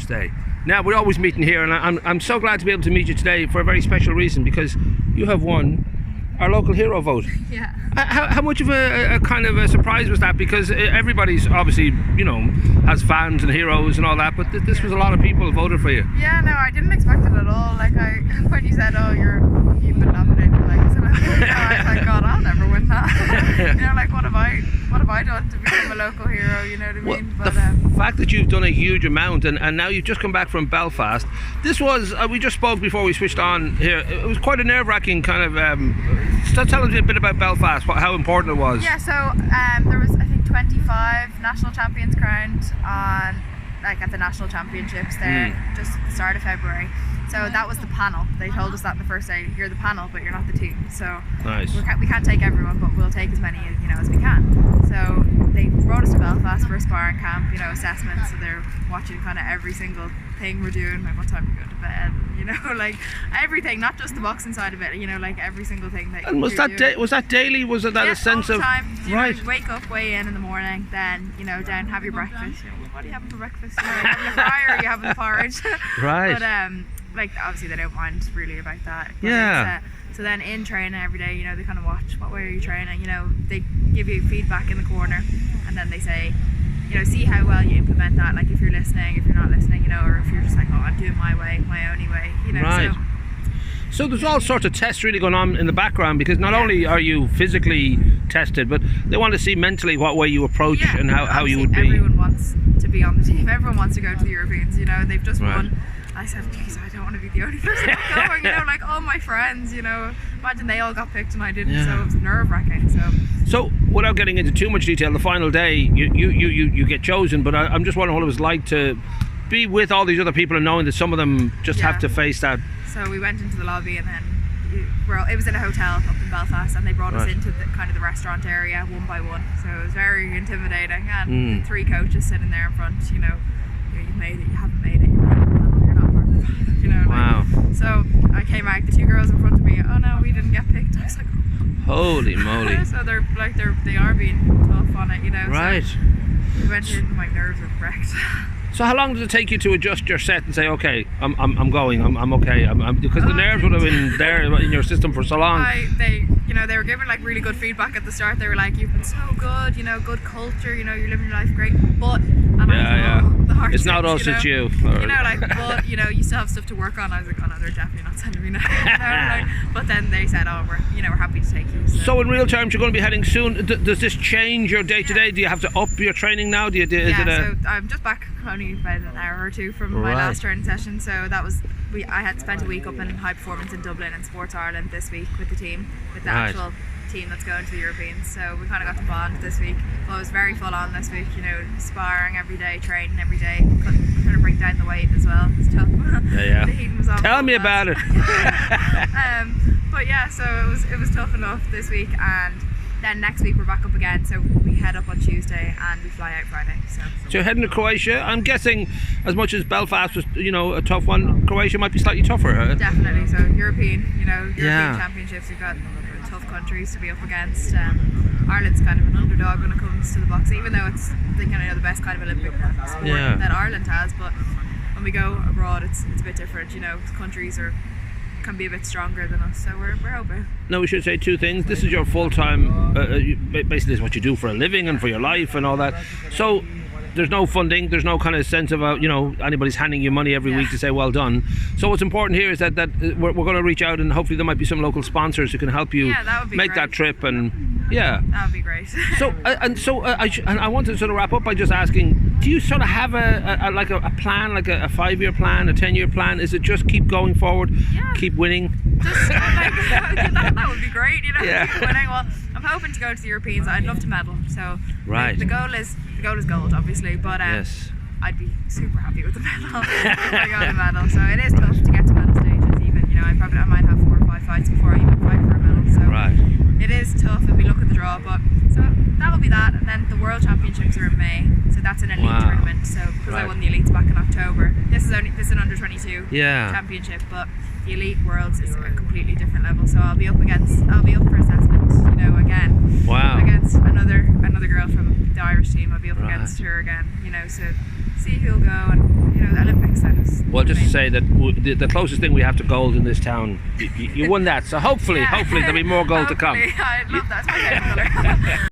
stay. Now, we're always meeting here, and I'm so glad to be able to meet you today for a very special reason, because you have won our local hero vote. Yeah. How much of a kind of a surprise was that? Because everybody's obviously, you know, has fans and heroes and all that, but this was a lot of people voted for you. Yeah, no, I didn't expect it at all. Like, when you said, oh, you've been nominated, like, so I was like, God, I'll never win that. You know, like, what have I done to become a local hero? You know what I mean? Well, the fact that you've done a huge amount, and now you've just come back from Belfast. This was we just spoke before we switched on here. It was quite a nerve-wracking kind of. Tell us a bit about Belfast. How important it was. Yeah, so there was, I think, 25 national champions crowned on, like, at the national championships there just at the start of February. So that was the panel. They told us that the first day, you're the panel, but you're not the team. So nice. We can't take everyone, but we'll take as many as we can. So they brought us to Belfast for a sparring camp, assessments. So they're watching kind of every single thing we're doing, like what time we go to bed, like everything, not just the boxing side of it, like every single thing that. And was that daily? Was it that a sense all the of time, right? Wake up, weigh in the morning, then down, have your breakfast. What are you having for breakfast? Are you having a fry or are you having a porridge? Right. But like, obviously they don't mind really about that. But yeah. So then in training every day, they kind of watch what way are you training. They give you feedback in the corner, and then they say, see how well you implement that. Like if you're listening, if you're not listening, or if you're just like, oh, I'm doing my way, my only way, Right. So there's all sorts of tests really going on in the background, because not only are you physically tested, but they want to see mentally what way you approach and how you would be. Everyone wants to be on the team. Everyone wants to go to the Europeans. They've just won. I said, geez, I don't want to be the only person going. Like all my friends. Imagine they all got picked and I didn't. So it was nerve-wracking. So without getting into too much detail, the final day you get chosen. But I'm just wondering what it was like to be with all these other people and knowing that some of them just have to face that. So we went into the lobby, and then it was in a hotel up in Belfast, and they brought us into the restaurant area one by one. So it was very intimidating, and 3 coaches sitting there in front. You made it, you haven't made it, you're not part of it. Wow. So I came out, the 2 girls in front of me, oh no, we didn't get picked. I was like, holy moly. So they are being tough on it, Right. So we went in, my nerves were wrecked. So how long does it take you to adjust your set and say, okay, I'm going, I'm okay, because the nerves would have been there in your system for so long. They were giving like really good feedback at the start. They were like, you've been so good, good culture, you're living your life great, but the hard it's not us, it's you. But you still have stuff to work on. I was like, oh no, they're definitely not sending me now. But then they said, oh, we're happy to take you. So in real terms, you're going to be heading soon. Does this change your day to day? Do you have to up your training now? So I'm just back only about an hour or 2 from my last training session. So that was I had spent a week up in high performance in Dublin and Sports Ireland this week with the team, with the actual team that's going to the Europeans. So we kind of got to bond this week. Well, it was very full on this week, sparring every day, training every day, trying to bring down the weight as well. It's tough. Yeah. The heat was on. Tell me about it. But yeah, so it was tough enough this week, and then next week we're back up again. So we head up on Tuesday and we fly out Friday. So you're heading to Croatia. I'm guessing as much as Belfast was, a tough one, Croatia might be slightly tougher. Definitely. So European Championships, we've got tough countries to be up against. Ireland's kind of an underdog when it comes to the boxing, even though it's the best kind of Olympic sport that Ireland has. But when we go abroad, it's a bit different. Countries can be a bit stronger than us, so we're hoping. Now we should say 2 things. This is your full-time, basically this is what you do for a living and for your life and all that. So there's no funding, there's no kind of sense of anybody's handing you money every week to say well done. So what's important here is that we're going to reach out, and hopefully there might be some local sponsors who can help you make that trip, and that would be great. I want to sort of wrap up by just asking, do you sort of have a plan, like a 5-year plan, a 10-year plan? Is it just keep going forward, keep winning? Just that would be great, keep winning. Well, I'm hoping to go to the Europeans. I'd love to medal. So the goal is gold, obviously, but I'd be super happy with the medal if I got a medal. So it is tough to get to medal stages, even. I might have 4 or 5 fights before I even fight for a medal. So it is tough if we look at the draw, but so that'll be that. And then the World Championships are in May, so that's an elite tournament. So because I won the elites back in October, this is an under 22 championship, but the elite worlds is a completely different level. So I'll be up for assessment, again. Wow. Against another girl from the Irish team. I'll be up against her again, so see who'll go, and the Olympics, Well, just to say that the closest thing we have to gold in this town, you won that. So hopefully there'll be more gold to come. I love that. It's my favourite colour.